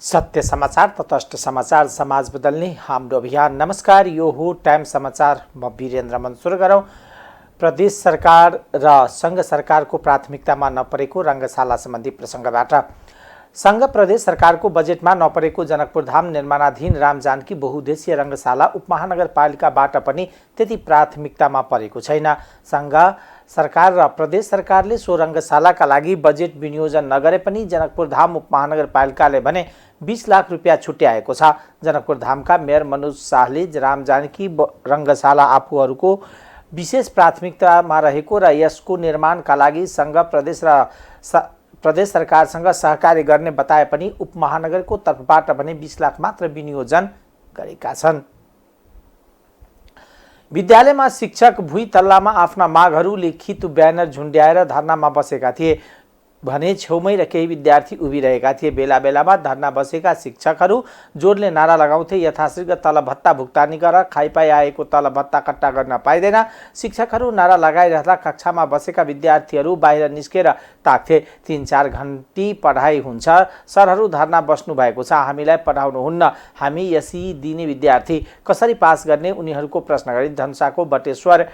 सत्य समाचार तटस्थ समाचार समाज बदल्ने हाम्रो अभियान। नमस्कार, यो हो टाइम समाचार। म वीरेन्द्र मन सुरु गरौँ। प्रदेश सरकार र संघ सरकारको प्राथमिकतामा नपरेको रङ्गशाला सम्बन्धी प्रसङ्गबाट। संघ प्रदेश सरकारको बजेटमा नपरेको जनकपुर धाम निर्माणाधीन रामजानकी बहुउद्देश्य रङ्गशाला उपमहानगरपालिकाबाट पनि त्यति प्राथमिकतामा परेको छैन। संघ सरकार र प्रदेश सरकारले सो रङ्गशालाका लागि बजेट विनियोजन नगरे पनि जनकपुर धाम उपमहानगरपालिकाले भने 20 लाख रुपियाँ छुट्याएको छ। जनकपुर धामका मेयर मनोज शाहले रामजानकी रङ्गशाला आफूहरूको विशेष प्राथमिकतामा रहेको र यसको निर्माणका लागि संघ प्रदेश सरकारसँग सहकार्य गर्ने बताए पनि उपमहानगरको तर्फबाट भने 20 लाख मात्र विनियोजन गरेका छन्। विद्यालयमा शिक्षक भुइँ तल्लामा आफ्ना मागहरू लिखित ब्यानर झुन्ड्याएर धरनामा बसेका थिए भने छेउमै र केही विद्यार्थी उभिरहेका थिए। बेला बेलामा धरना बसेका शिक्षकहरू जोडले नारा लगाउँथे, यथाशीघ्र तलब भत्ता भुक्तानी गर, खाइपाई आएको तलब भत्ता कट्टा गर्न पाइँदैन। शिक्षकहरू नारा लगाइरहँदा कक्षामा बसेका विद्यार्थीहरू बाहिर निस्केर ताक्थे। 3-4 घन्टी पढाइ हुन्छ, सरहरू धरना बस्नु भएको छ, हामीलाई पढाउनुहुन्न, हामी यसै दिने विद्यार्थी कसरी पास गर्ने, उनीहरूको प्रश्न गरी धनुषाको बटेश्वर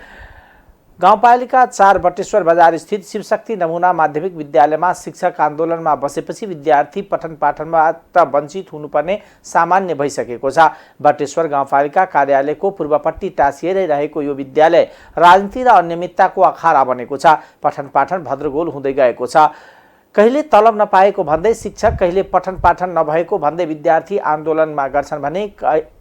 गाउँपालिका 4 बटेश्वर बजार स्थित शिवशक्ति नमुना माध्यमिक विद्यालयमा शिक्षक आन्दोलनमा बसेपछि विद्यार्थी पठन पाठनबाट वञ्चित हुनुपर्ने सामान्य भइसकेको छ। बटेश्वर गाउँपालिका कार्यालयको पूर्वपट्टि टाँसिएरै रहेको यो विद्यालय राजनीति र अनियमितताको अखाडा बनेको छ। पठन पाठन भद्रगोल हुँदै गएको छ। कहिले तलब नपाएको भन्दै शिक्षक, कहिले पठन पाठन नभएको भन्दै विद्यार्थी आन्दोलनमा गर्छन् भने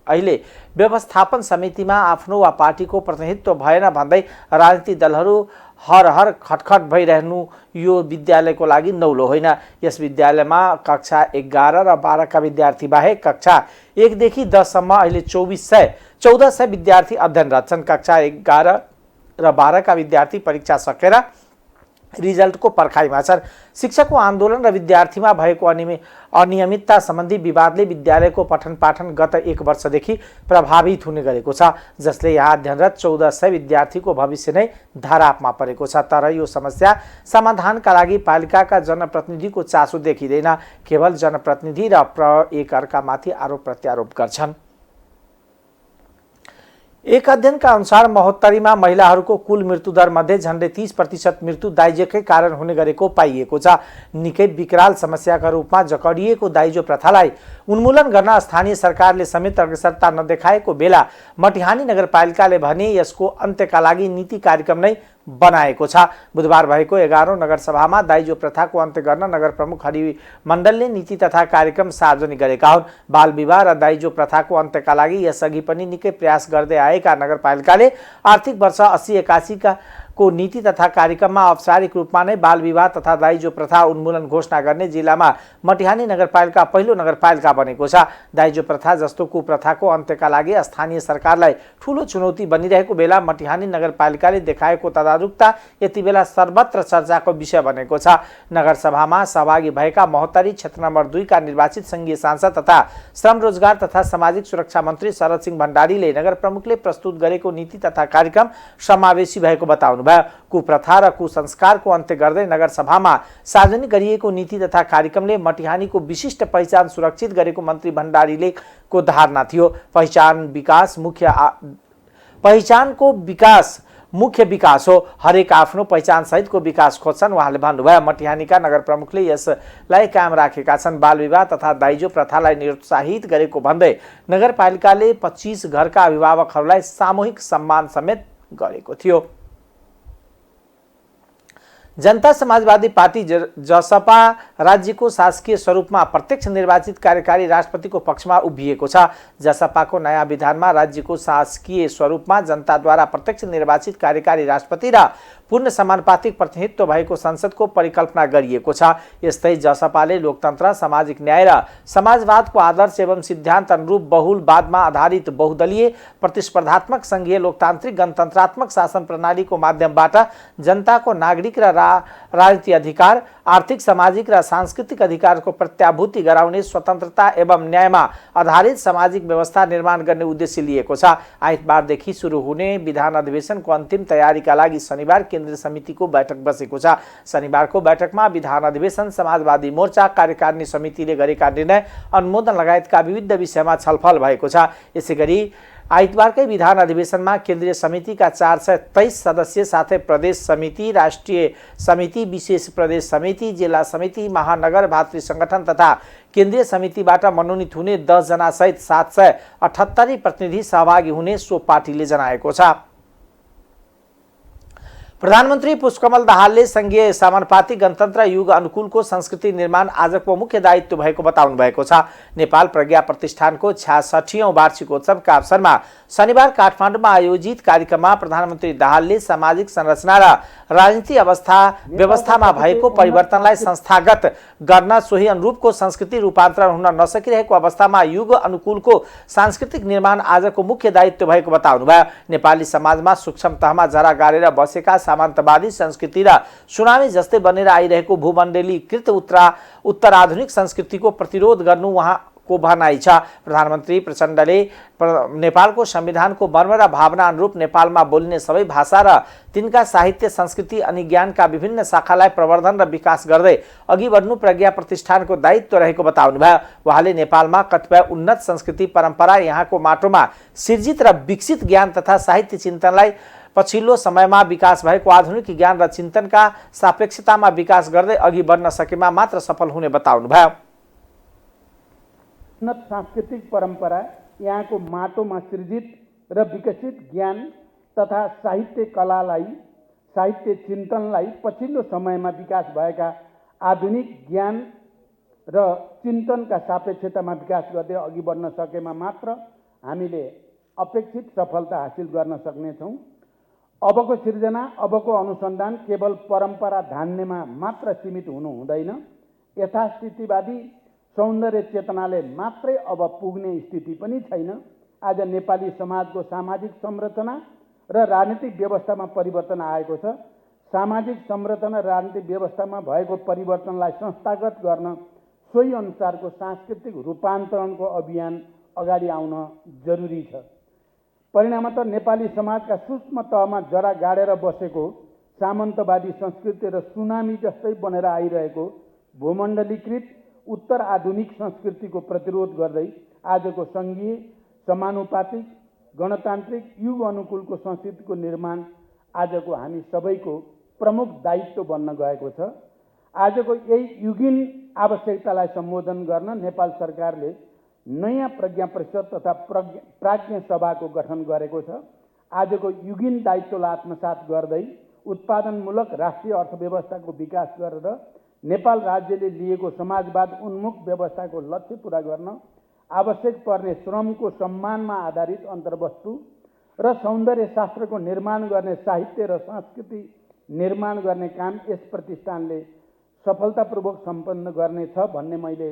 अहिले व्यवस्थापन समितिमा आफ्नो वा पार्टीको प्रतिनिधित्व भएन भन्दै राजनीतिक दलहरू हर खटखट भइरहनु यो विद्यालयको लागि नौलो होइन। यस विद्यालयमा कक्षा 11 र 12 का विद्यार्थी बाहेक कक्षा 1 देखि 10 सम्म अहिले 1400 विद्यार्थी अध्ययनरत छन्। कक्षा 11 र 12 का विद्यार्थी परीक्षा सकेर रिजल्टको पर्खाइमा छन्। शिक्षकको आन्दोलन र विद्यार्थीमा भएको अनियमितता सम्बन्धी विवादले विद्यालयको पठन पाठन गत 1 वर्षदेखि प्रभावित हुने गरेको छ, जसले यहाँ अध्ययनरत 1400 विद्यार्थीको भविष्य नै धरापमा परेको छ। तर यो समस्या समाधानका लागि पालिकाका जनप्रतिनिधिको चासो देखिँदैन। केवल जनप्रतिनिधि र एक अर्कामाथि आरोप प्रत्यारोप गर्छन्। एक अध्ययनका अनुसार महोत्तरीमा महिलाहरूको कुल मृत्युदर मध्ये झन्डै 30% मृत्यु दाइजोकै कारण हुने गरेको पाइएको छ। निकै विकराल समस्याका रूपमा जकडिएको दाइजो प्रथालाई उन्मूलन गर्न स्थानीय सरकारले समेत अग्रसरता नदेखाएको बेला मटिहानी नगरपालिकाले भने यसको अन्त्यका लागि नीति कार्यक्रम नै बनाएको छ। बुधबार भएको 11औं नगरसभामा दाइजो प्रथाको अन्त्य गर्न नगर प्रमुख हरि मण्डलले नीति तथा कार्यक्रम सार्वजनिक गरेका हुन्। बाल विवाह र दाइजो प्रथाको अन्त्यका लागि यसअघि पनि निकै प्रयास गर्दै आएका नगरपालिकाले आर्थिक वर्ष 80-81 को नीति तथा कार्यक्रममा औपचारिक रूपमा नै बाल विवाह तथा दाइजो प्रथा उन्मूलन घोषणा गर्ने जिल्लामा मटिहानी नगरपालिका पहिलो नगरपालिका बनेको छ। दाइजो प्रथा जस्तो कुप्रथाको अन्त्यका लागि स्थानीय सरकारलाई ठूलो चुनौती बनिरहेको बेला मटिहानी नगरपालिकाले देखाएको तदारुकता यति बेला सर्वत्र चर्चाको विषय बनेको छ। नगरसभामा सहभागी भएका महोत्तरी क्षेत्र नम्बर 2 का निर्वाचित संघीय सांसद तथा श्रम रोजगार तथा सामाजिक सुरक्षा मन्त्री शरद सिंह भण्डारीले नगर प्रमुखले प्रस्तुत गरेको नीति तथा कार्यक्रम समावेशी भएको बताउनु। कुप्रथा र कुसंस्कारको अन्त्य गर्दै नगरसभामा सार्वजनिक गरिएको नीति तथा कार्यक्रमले मटिहानीको विशिष्ट पहिचान सुरक्षित गरेको मन्त्री भण्डारीले को धारणा थियो। पहिचानको विकास मुख्य विकास हो, हरेक आफ्नो पहिचान सहितको विकास खोज्छन् उहाँले भन्नुभयो। मटिहानीका नगर प्रमुखले यसलाई कायम राखेका छन्। बाल विवाह तथा दाइजो प्रथालाई निरुत्साहित गरेको भन्दै नगरपालिकाले 25 घरका अभिभावकहरूलाई सामूहिक सम्मान समेत गरेको थियो। जनता समाजवादी पार्टी जसपा राज्यको शासकीय स्वरूपमा प्रत्यक्ष निर्वाचित कार्यकारी राष्ट्रपतिको पक्षमा उभिएको छ। जसपाको नयाँ विधानमा राज्यको शासकीय स्वरूपमा जनताद्वारा प्रत्यक्ष निर्वाचित कार्यकारी राष्ट्रपति र पूर्ण समानुपातिक प्रतिनिधित्व भएको संसदको परिकल्पना गरिएको छ। यस्तै जसपाले लोकतन्त्र, सामाजिक न्याय र समाजवादको आदर्श एवं सिद्धान्त अनुरूप बहुलवादमा आधारित बहुदलीय प्रतिस्पर्धात्मक संघीय लोकतान्त्रिक गणतन्त्रात्मक शासन प्रणालीको माध्यमबाट जनताको नागरिक र राजनीतिक अधिकार, आर्थिक, सामाजिक र सांस्कृतिक अधिकारको प्रत्याभूति गराउने स्वतन्त्रता एवं न्यायमा आधारित सामाजिक व्यवस्था निर्माण गर्ने उद्देश्य लिएको छ। आइतबारदेखि सुरु हुने विधान अधिवेशनको अन्तिम तयारीका लागि शनिबार केन्द्रीय केन्द्रीय समितिको बैठक बसेको छ। शनिबारको बैठकमा विधान अधिवेशन, समाजवादी मोर्चा, कार्यकारिणी समितिले गरेका निर्णय, अनुमोदन लगायतका विविध विषयमा छलफल भएको छ। यसैगरी आइतबारकै विधान अधिवेशनमा केन्द्रीय समितिका 423 सदस्य साथै प्रदेश समिति, राष्ट्रिय समिति, विशेष प्रदेश समिति, जिल्ला समिति, महानगर, भातृ संगठन तथा केन्द्रीय समितिबाट मनोनित हुने 10 जना सहित 778 प्रतिनिधि सहभागी हुने सो पार्टीले जनाएको छ। प्रधानमन्त्री पुष्पकमल दाहालले संघीय समानुपातिक गणतन्त्र युग अनुकूलको संस्कृति निर्माण आजको मुख्य दायित्व भएको बताउनु भएको छ। नेपाल प्रज्ञा प्रतिष्ठानको 66औं वार्षिकोत्सवका अवसरमा शनिबार काठमाडौँमा आयोजित कार्यक्रममा प्रधानमन्त्री दाहालले सामाजिक संरचना र राजनीति व्यवस्थामा भएको परिवर्तनलाई संस्थागत गर्न सोही अनुरूपको संस्कृति रूपान्तरण हुन नसकिरहेको अवस्थामा युग अनुकूलको सांस्कृतिक निर्माण आजको मुख्य दायित्व भएको बताउनुभयो। नेपाली समाजमा सूक्ष्म तहमा जरा गाडेर बसेका सामन्तवादी संस्कृति र सुनामी जस्तै बनेर आइरहेको भूमण्डलीकृत उत्तराधुनिक संस्कृतिको प्रतिरोध गर्नु उहाँको भनाइ छ। प्रधानमन्त्री प्रचण्डले नेपालको संविधानको मर्म र भावना अनुरूप नेपालमा बोलिने सबै भाषा र तिनका साहित्य, संस्कृति अनि ज्ञानका विभिन्न शाखालाई प्रवर्धन र विकास गर्दै अघि बढ्नु प्रज्ञा प्रतिष्ठानको दायित्व रहेको बताउनुभयो। उहाँले नेपालमा कतिपय उन्नत संस्कृति परम्परा, यहाँको माटोमा सिर्जित र विकसित ज्ञान तथा साहित्य चिन्तनलाई पछिल्लो समयमा विकास भएको आधुनिक ज्ञान र चिन्तनका सापेक्षतामा विकास गर्दै अघि बढ्न सकेमा मात्र सफल हुने बताउनुभयो। उन्नत सांस्कृतिक परम्परा, यहाँको माटोमा सृजित र विकसित ज्ञान तथा साहित्य कलालाई, साहित्य चिन्तनलाई पछिल्लो समयमा विकास भएका आधुनिक ज्ञान र चिन्तनका सापेक्षतामा विकास गर्दै अघि बढ्न सकेमा मात्र हामीले अपेक्षित सफलता हासिल गर्न सक्नेछौँ। अबको सिर्जना, अबको अनुसन्धान केवल परम्परा धान्नेमा मात्र सीमित हुनु हुँदैन। यथास्थितिवादी सौन्दर्य चेतनाले मात्रै अब पुग्ने स्थिति पनि छैन। आज नेपाली समाजको सामाजिक संरचना र राजनीतिक व्यवस्थामा परिवर्तन आएको छ। सामाजिक संरचना र राजनीतिक व्यवस्थामा भएको परिवर्तनलाई संस्थागत गर्न सोही अनुसारको सांस्कृतिक रूपान्तरणको अभियान अगाडि आउन जरुरी छ। परिणामतः नेपाली समाजका सूक्ष्म तहमा जरा गाडेर बसेको सामन्तवादी संस्कृति र सुनामी जस्तै बनेर आइरहेको भूमण्डलीकृत उत्तर आधुनिक संस्कृतिको प्रतिरोध गर्दै आजको संघीय समानुपातिक गणतान्त्रिक युग अनुकूलको संस्कृतिको निर्माण आजको हामी सबैको प्रमुख दायित्व बन्न गएको छ। आजको यही युगीन आवश्यकतालाई सम्बोधन गर्न नेपाल सरकारले नयाँ प्रज्ञा परिषद तथा प्राज्ञ सभाको गठन गरेको छ। आजको युगीन दायित्वलाई आत्मसात गर्दै उत्पादनमूलक राष्ट्रिय अर्थव्यवस्थाको विकास गरेर नेपाल राज्यले लिएको समाजवाद उन्मुख व्यवस्थाको लक्ष्य पूरा गर्न आवश्यक पर्ने श्रमको सम्मानमा आधारित अन्तर्वस्तु र सौन्दर्य शास्त्रको निर्माण गर्ने, साहित्य र संस्कृति निर्माण गर्ने काम यस प्रतिष्ठानले सफलतापूर्वक सम्पन्न गर्नेछ भन्ने मैले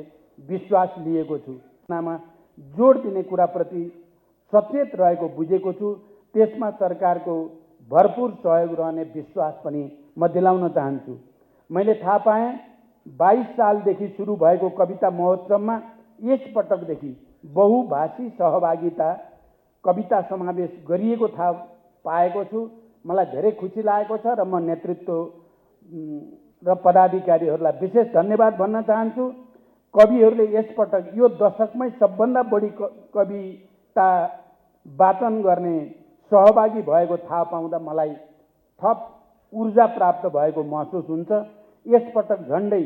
विश्वास लिएको छु। नामा जोड दिने कुराप्रति सचेत रहेको बुझेको छु। त्यसमा सरकारको भरपूर सहयोग रहने विश्वास पनि म दिलाउन चाहन्छु। मैले थाहा पाएँ 22 सालदेखि सुरु भएको कविता महोत्सवमा यस पटकदेखि बहुभाषी सहभागिता कविता समावेश गरिएको थाहा पाएको छु। मलाई धेरै खुसी लागेको छ र म नेतृत्व र पदाधिकारीहरूलाई विशेष धन्यवाद भन्न चाहन्छु। कविहरूले यसपटक यो दशकमै सबभन्दा बढी कविता वाचन गर्ने सहभागी भएको थाहा पाउँदा मलाई थप ऊर्जा प्राप्त भएको महसुस हुन्छ। यसपटक झन्डै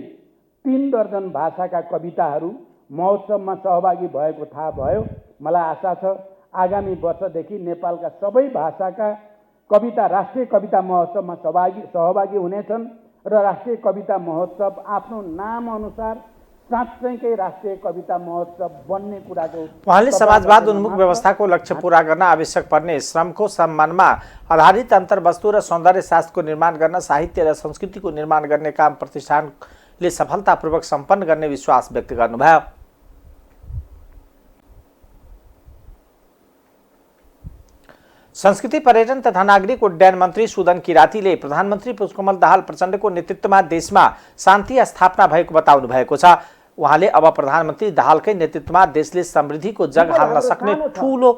3 दर्जन भाषाका कविताहरू महोत्सवमा सहभागी भएको थाहा भयो। मलाई आशा छ आगामी वर्षदेखि नेपालका सबै भाषाका कविता राष्ट्रिय कविता महोत्सवमा सहभागी हुनेछन् र राष्ट्रिय कविता महोत्सव आफ्नो नाम अनुसार साँच्चैकै राष्ट्रिय कविता महोत्सव बन्ने कुराको उहाँले समाजवाद उन्मुख व्यवस्थाको लक्ष्य पूरा गर्न आवश्यक पर्ने श्रमको सम्मानमा आधारित अन्तर्वस्तु र सौन्दर्य शास्त्रको निर्माण गर्न, साहित्य र संस्कृतिको निर्माण गर्ने काम प्रतिष्ठानले सफलतापूर्वक सम्पन्न गर्ने विश्वास व्यक्त गर्नुभयो। संस्कृति, पर्यटन तथा नागरिक उड्डयन मन्त्री सुदन किरातीले प्रधानमन्त्री पुष्पकमल दाहाल प्रचण्डको नेतृत्वमा देशमा शान्ति स्थापना भएको बताउनु भएको छ। उहाँले अब प्रधानमन्त्री दाहालकै नेतृत्वमा देशले समृद्धिको जग हाल्न सक्ने ठूलो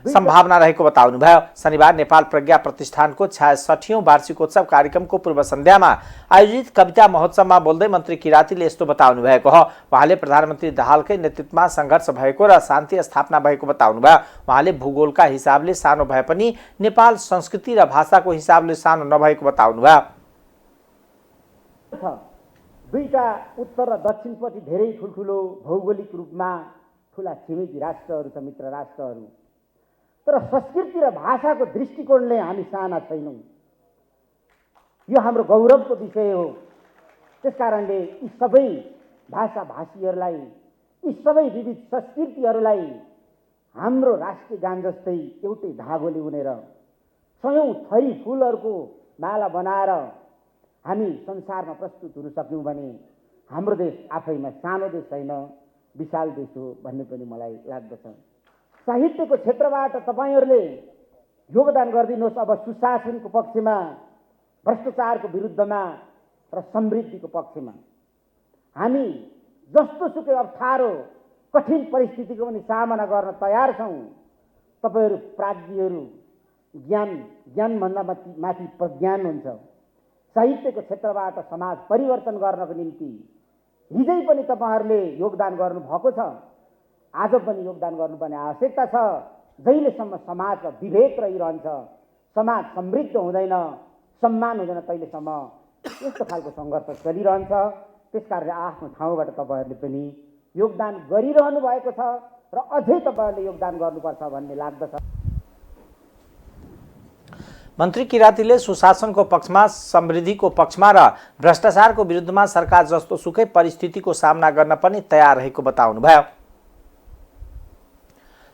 सम्भावना रहेको बताउनुभयो। शनिबार नेपाल प्रज्ञा प्रतिष्ठानको 66औं वार्षिकोत्सव कार्यक्रमको पूर्व सन्ध्यामा आयोजित कविता महोत्सवमा बोल्दै मन्त्री किरातीले यस्तो बताउनु भएको हो। उहाँले प्रधानमन्त्री दाहालकै नेतृत्वमा सङ्घर्ष भएको र शान्ति स्थापना भएको बताउनुभयो। उहाँले भूगोलका हिसाबले सानो भए पनि नेपाल संस्कृति र भाषाको हिसाबले सानो नभएको बताउनुभयो। दुईटा उत्तर र दक्षिणपट्टि धेरै ठुल्ठुलो भौगोलिक रूपमा ठुला छिमेकी राष्ट्रहरू छ, मित्र राष्ट्रहरू। तर संस्कृति र भाषाको दृष्टिकोणले हामी साना छैनौँ। यो हाम्रो गौरवको विषय हो। त्यसकारणले यी सबै भाषाभाषीहरूलाई, यी सबै विविध संस्कृतिहरूलाई हाम्रो राष्ट्रिय गान जस्तै एउटै धागोले उनेर सयौँ थरी फुलहरूको माला बनाएर हामी संसारमा प्रस्तुत हुन सक्यौँ भने हाम्रो देश आफैमा सानो देश होइन, विशाल देश हो भन्ने पनि मलाई लाग्दछ। साहित्यको क्षेत्रबाट तपाईँहरूले योगदान गरिदिनुहोस्। अब सुशासनको पक्षमा, भ्रष्टाचारको विरुद्धमा र समृद्धिको पक्षमा हामी जस्तोसुकै अप्ठ्यारो कठिन परिस्थितिको पनि सामना गर्न तयार छौँ। तपाईँहरू प्राज्ञहरू, ज्ञानभन्दा माथि प्रज्ञान हुन्छ। साहित्यको क्षेत्रबाट समाज परिवर्तन गर्नको निम्ति हिजै पनि तपाईँहरूले योगदान गर्नुभएको छ, आज पनि योगदान गर्नुपर्ने आवश्यकता छ। जहिलेसम्म समाजमा विभेद रहिरहन्छ, समाज समृद्ध हुँदैन, सम्मान हुँदैन, तहिलेसम्म यस्तो खालको सङ्घर्ष चलिरहन्छ। त्यसकारणले आफ्नो ठाउँबाट तपाईँहरूले पनि योगदान गरिरहनु भएको छ र अझै तपाईँहरूले योगदान गर्नुपर्छ भन्ने लाग्दछ। मन्त्री किरातीले सुशासनको पक्षमा, समृद्धिको पक्षमा र भ्रष्टाचारको विरुद्धमा सरकार जस्तो सुकै परिस्थितिको सामना गर्न पनि तयार रहेको बताउनुभयो।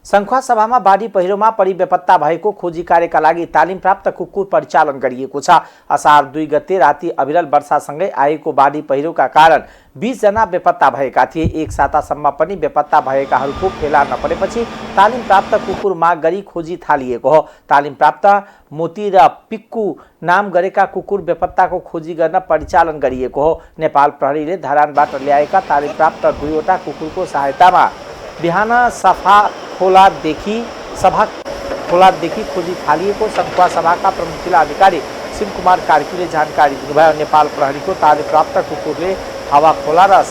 सङ्खुवा सभामा बाढी पहिरोमा परि बेपत्ता भएको खोजी कार्यका लागि तालिम प्राप्त कुकुर परिचालन गरिएको छ। असार 2 गते राति अविरल वर्षासँगै आएको बाढी पहिरोका कारण 20 जना बेपत्ता भएका थिए। एक सातासम्म पनि बेपत्ता भएकाहरूको फेला नपरेपछि तालिम प्राप्त कुकुर माग गरी खोजी थालिएको हो। तालिम प्राप्त मोती र पिक्कु नाम गरेका कुकुर बेपत्ताको खोजी गर्न परिचालन गरिएको हो। नेपाल प्रहरीले धरानबाट ल्याएका तालिम प्राप्त 2वटा कुकुरको सहायतामा बिहान सभा खोलादेखि खोजी थालिएको सङ्खुवा सभाका प्रमुख जिल्ला अधिकारी शिवकुमार कार्कीले जानकारी दिनुभयो। नेपाल प्रहरीको तालिम प्राप्त कुकुरले हावा खोला र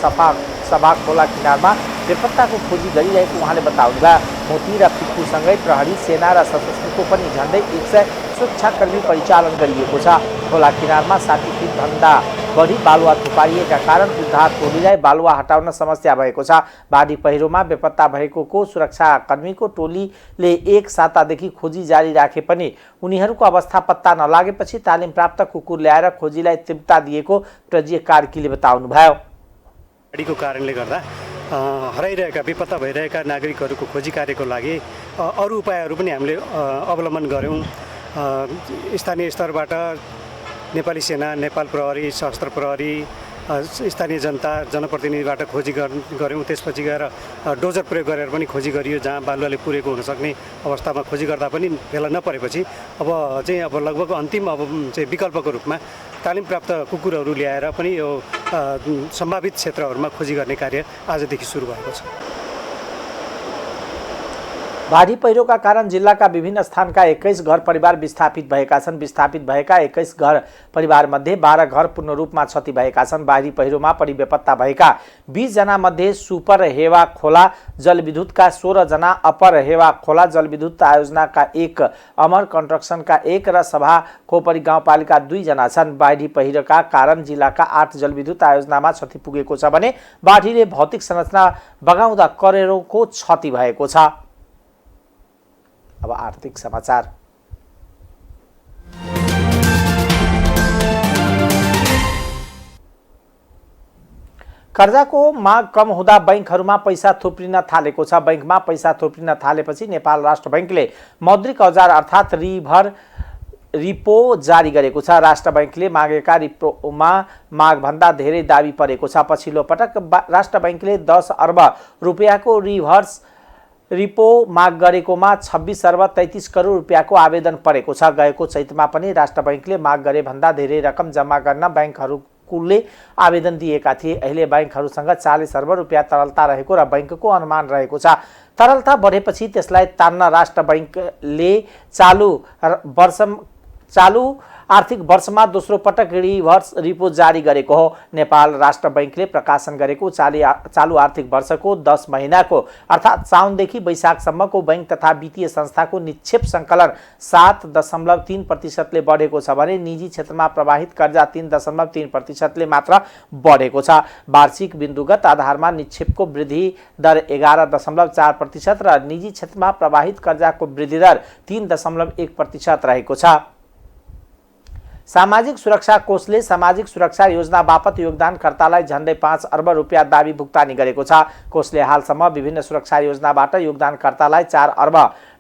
सभा खोला किनारमा बेपत्ताको खोजी गरिरहेको उहाँले बताउनुभयो। मोती र पिक्कुसँगै प्रहरी, सेना र सशस्त्रको पनि झन्डै 100 सुरक्षाकर्मी परिचालन गरिएको छ। खोला किनारमा 60 फिटभन्दा बढी बालुवा थुपारिएका कारण उद्धार टोलीलाई बालुवा हटाउन समस्या भएको छ। बाढी पहिरोमा बेपत्ता भएको सुरक्षाकर्मीको टोलीले एक सातादेखि खोजी जारी राखे पनि उनीहरूको अवस्था पत्ता नलागेपछि तालिम प्राप्त कुकुर ल्याएर खोजीलाई तीव्रता दिएको प्रजीय कार्कीले बताउनुभयो। बाढीको कारणले गर्दा हराइरहेका, बेपत्ता भइरहेका नागरिकहरूको खोजी कार्यको लागि अरू उपायहरू पनि हामीले अवलम्बन गऱ्यौँ। स्थानीय स्तरबाट नेपाली सेना, नेपाल प्रहरी, सशस्त्र प्रहरी, स्थानीय जनता, जनप्रतिनिधिबाट खोजी गऱ्यौँ। त्यसपछि गएर डोजर प्रयोग गरेर पनि खोजी गरियो। जहाँ बालुवाले पुरेको हुनसक्ने अवस्थामा खोजी गर्दा पनि फेला नपरेपछि अब लगभग अन्तिम विकल्पको रूपमा तालिम प्राप्त कुकुरहरू ल्याएर पनि यो सम्भावित क्षेत्रहरूमा खोजी गर्ने कार्य आजदेखि सुरु भएको छ। बाढी पहिरोका कारण जिल्लाका विभिन्न स्थानका 21 घर परिवार विस्थापित भएका छन्। विस्थापित भएका 21 घर परिवारमध्ये 12 घर पूर्ण रूपमा क्षति भएका छन्। बाढी पहिरोमा परि बेपत्ता भएका 20 जना मध्ये सुपर हेवा खोला जलविद्युतका 16 जना, अपर हेवा खोला जलविद्युत आयोजनाका 1, अमर कन्स्ट्रक्सनका 1 र सभा खोपरी गाउँपालिका 2 जना छन्। बाढी पहिरोका कारण जिल्लाका 8 जलविद्युत आयोजनामा क्षति पुगेको छ भने बाढीले भौतिक संरचना बगाउँदा करोडौँको क्षति भएको छ। अब आर्थिक समाचार। कर्जाको माग कम हुँदा बैंकहरूमा पैसा थुप्रिन थालेको छ। बैंकमा पैसा थुप्रिन थालेपछि नेपाल राष्ट्र बैंकले मौद्रिक औजार अर्थात् रिपो जारी गरेको छ। राष्ट्र बैंकले मागेका रिपोमा मागभन्दा धेरै दाबी परेको छ। पछिल्लो पटक राष्ट्र बैंकले 10 अर्ब रुपियाँको रिभर्स रिपो माग गरेकोमा 26 अर्ब 33 करोड रुपियाँको आवेदन परेको छ। गएको चैतमा पनि राष्ट्र बैंकले माग गरे भन्दा धेरै रकम जम्मा गर्न बैंकहरूको बैंकले आवेदन दिएका थिए। अहिले बैंकहरूसँग 40 अर्ब रुपियाँ तरलता रहेको र बैंकको अनुमान रहेको छ। तरलता बढेपछि त्यसलाई तान्न राष्ट्र बैंकले चालू आर्थिक वर्षमा दोस्रो पटक रिभर्स रिपो जारी गरेको हो। नेपाल राष्ट्र बैंकले प्रकाशन गरेको चालू आर्थिक वर्षको 10 महिनाको अर्थात् साउनदेखि वैशाखसम्मको बैंक तथा वित्तीय संस्थाको निक्षेप सङ्कलन 7.3%ले बढेको छ भने निजी क्षेत्रमा प्रवाहित कर्जा 3.3%ले मात्र बढेको छ। वार्षिक बिन्दुगत आधारमा निक्षेपको वृद्धि दर 11.4% र निजी क्षेत्रमा प्रवाहित कर्जाको वृद्धि दर 3.1% रहेको छ। सामाजिक सुरक्षा कोषले सामाजिक सुरक्षा योजना बापत योगदानकर्तालाई झन्डै 5 अर्ब रुपियाँ दाबी भुक्तानी गरेको छ। कोषले हालसम्म विभिन्न सुरक्षा योजनाबाट योगदानकर्तालाई 4 अर्ब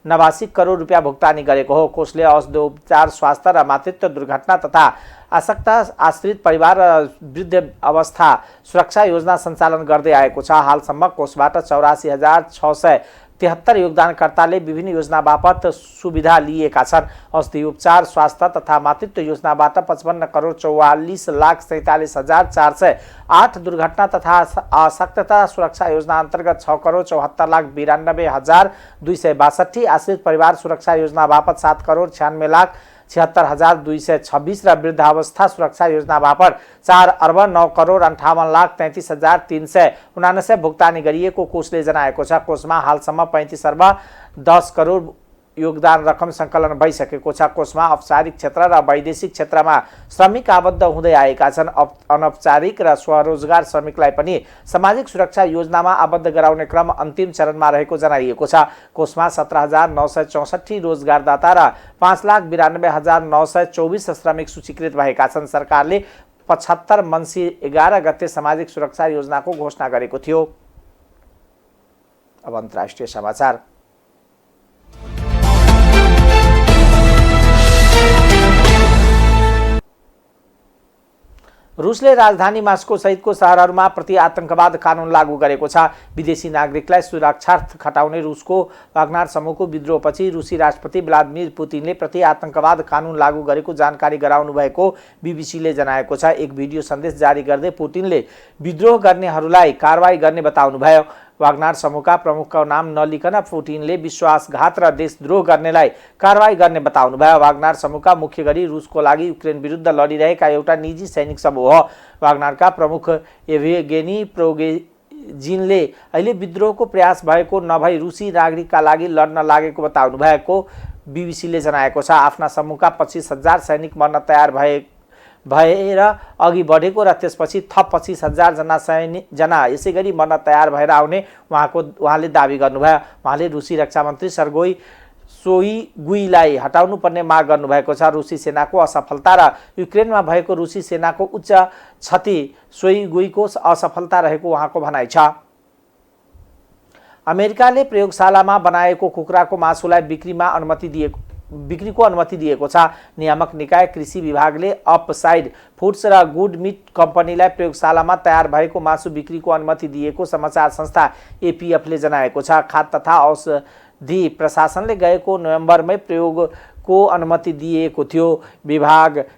89 करोड रुपियाँ भुक्तानी गरेको हो। कोषले औषधि उपचार, स्वास्थ्य र मातृत्व दुर्घटना तथा आसक्त आश्रित परिवार र वृद्ध अवस्था सुरक्षा योजना सञ्चालन गर्दै आएको छ। हालसम्म कोषबाट 84,673 योगदानकर्ताले विभिन्न योजना बापत सुविधा लिएका छन्। औषधि उपचार, स्वास्थ्य तथा मातृत्व योजनाबाट 55 करोड 44,47,408, दुर्घटना तथा आसक्तता सुरक्षा योजना अन्तर्गत 6 करोड 74,92,262, आश्रित परिवार सुरक्षा योजना बापत 7 करोड 96,76,226 र वृद्धावस्था सुरक्षा योजना बापत 4 अर्ब 9 करोड 58,33,379 भुक्तानी गरिएको कोषले जनाएको छ। कोषमा हालसम्म 35 अर्ब 10 करोड योगदान रकम सङ्कलन भइसकेको छ। कोषमा औपचारिक क्षेत्र र वैदेशिक क्षेत्रमा श्रमिक आबद्ध हुँदै आएका छन्। अनौपचारिक र स्वरोजगार श्रमिकलाई पनि सामाजिक सुरक्षा योजनामा आबद्ध गराउने क्रम अन्तिम चरणमा रहेको जनाइएको छ। कोषमा 17,964 रोजगारदाता र 5,92,924 श्रमिक सूचीकृत भएका छन्। सरकारले 75 मङ्सिर 11 गते सामाजिक सुरक्षा योजनाको घोषणा गरेको थियो। अब अन्तर्राष्ट्रिय समाचार। रुसले राजधानी मास्को सहितको शहरहरूमा प्रति आतंकवाद कानुन लागू गरेको छ। विदेशी नागरिकलाई सुरक्षार्थ खटाउने रुसको वाग्नर समूहको विद्रोहपछि रुसी राष्ट्रपति व्लादिमिर पुतिनले प्रति आतंकवाद कानुन लागू गरेको जानकारी गराउनु भएको बीबीसीले जनाएको छ। एक भिडियो सन्देश जारी गर्दै पुतिनले विद्रोह गर्नेहरूलाई कारवाही गर्ने बताउनुभयो। वाग्नर समूहका प्रमुखको नाम नलिकन पुतिनले विश्वासघात र देशद्रोह गर्नेलाई कारवाही गर्ने बताउनुभयो। वाग्नर समूहका मुख्य गरी रुसको लागि युक्रेन विरुद्ध लडिरहेका एउटा निजी सैनिक समूह हो। वाग्नरका प्रमुख येभगेनी प्रिगोजिनले अहिले विद्रोहको प्रयास भएको नभई रुसी नागरिकका लागि लड्न लागेको बताउनु भएको बीबीसीले जनाएको छ। आफ्ना समूहका 25,000 सैनिक मर्न तयार भएर अघि बढेको र त्यसपछि थप 25,000 जना यसै गरी मर्न तयार भएर आउने उहाँले दावी गर्नुभयो। उहाँले रुसी रक्षा मन्त्री सर्गेई सोइगुलाई हटाउनु पर्ने माग गर्नुभएको छ। रुसी सेनाको असफलता र युक्रेनमा भएको रुसी सेनाको उच्च क्षति सोइगुईको असफलता रहेको उहाँको भनाइ छ। अमेरिकाले प्रयोगशालामा बनाएको कुखुराको मासुलाई बिक्रीको अनुमति दिएको छ। नियामक निकाय कृषि विभागले अपसाइड फुड्स र गुड मिट कम्पनीलाई प्रयोगशालामा तयार भएको मासु बिक्रीको अनुमति दिएको समाचार संस्था एपीएफले जनाएको छ। खाद्य तथा औषधि प्रशासनले गएको नोभेम्बरमै प्रयोगको अनुमति दिएको थियो।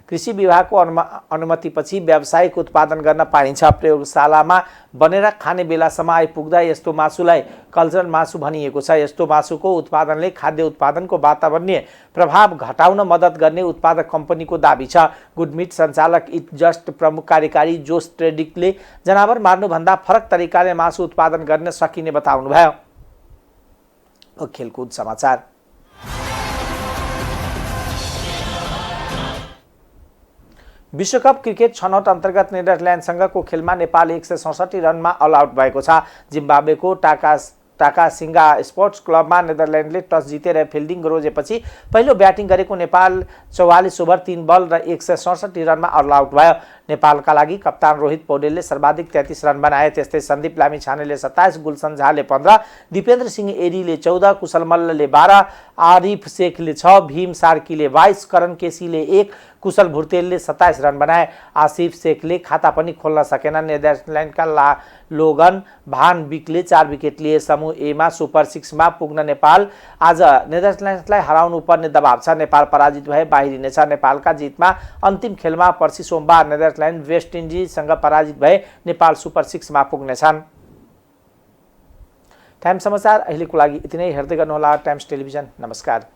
कृषि विभागको अनुमतिपछि व्यावसायिक उत्पादन गर्न पाइन्छ। प्रयोगशालामा बनेर खाने बेलासम्म आइपुग्दा यस्तो मासुलाई कल्चरल मासु भनिएको छ। यस्तो मासुको उत्पादनले खाद्य उत्पादनको वातावरणीय प्रभाव घटाउन मद्दत गर्ने उत्पादक कम्पनीको दाबी छ। गुडमिट सञ्चालक इट जस्ट प्रमुख कार्यकारी जोस ट्रेडिकले जनावर मार्नुभन्दा फरक तरिकाले मासु उत्पादन गर्न सकिने बताउनुभयो। खेलकुद समाचार। विश्वकप क्रिकेट छनौट अन्तर्गत नेदरल्यान्डसँगको खेलमा नेपाल 167 रनमा अल आउट भएको छ। जिम्बाब्वेको टाकासिङ्गा स्पोर्ट्स क्लबमा नेदरल्यान्डले टस जितेर फिल्डिङ गरोजेपछि पहिलो ब्याटिङ गरेको नेपाल 44 ओभर 3 बल र 167 रनमा अल आउट भयो। नेपालका लागि कप्तान रोहित पौडेलले सर्वाधिक 33 रन बनाए। त्यस्तै सन्दीप लामिछानेले 27, गुलसन झाले 15, दिपेन्द्र सिंह एरीले 14, कुशल मल्लले 12, आरिफ शेखले 6, भीम सार्कीले 22, करण केसीले 1, कुशल भुर्तेलले 27 रन बनाए। आसिफ शेखले खाता पनि खोल्न सकेन। नेदरल्यान्डका लोगन भान बिकले 4 विकेट लिए। समूह एमा सुपर 6 मा पुग्न नेपाल आज नेदरल्यान्ड्सलाई हराउनु पर्ने दबाव छ। नेपाल पराजित भए बाहिरिनेछ। नेपालका जितमा अन्तिम खेलमा पर्सि सोमबार नेदरल्यान्ड वेस्ट इन्डिजसँग पराजित भए नेपाल सुपर 6 मा पुग्नेछन्। टाइम्स समाचार अहिलेको लागि यति नै। हेर्दै गर्नुहोला टाइम्स टेलिभिजन। नमस्कार।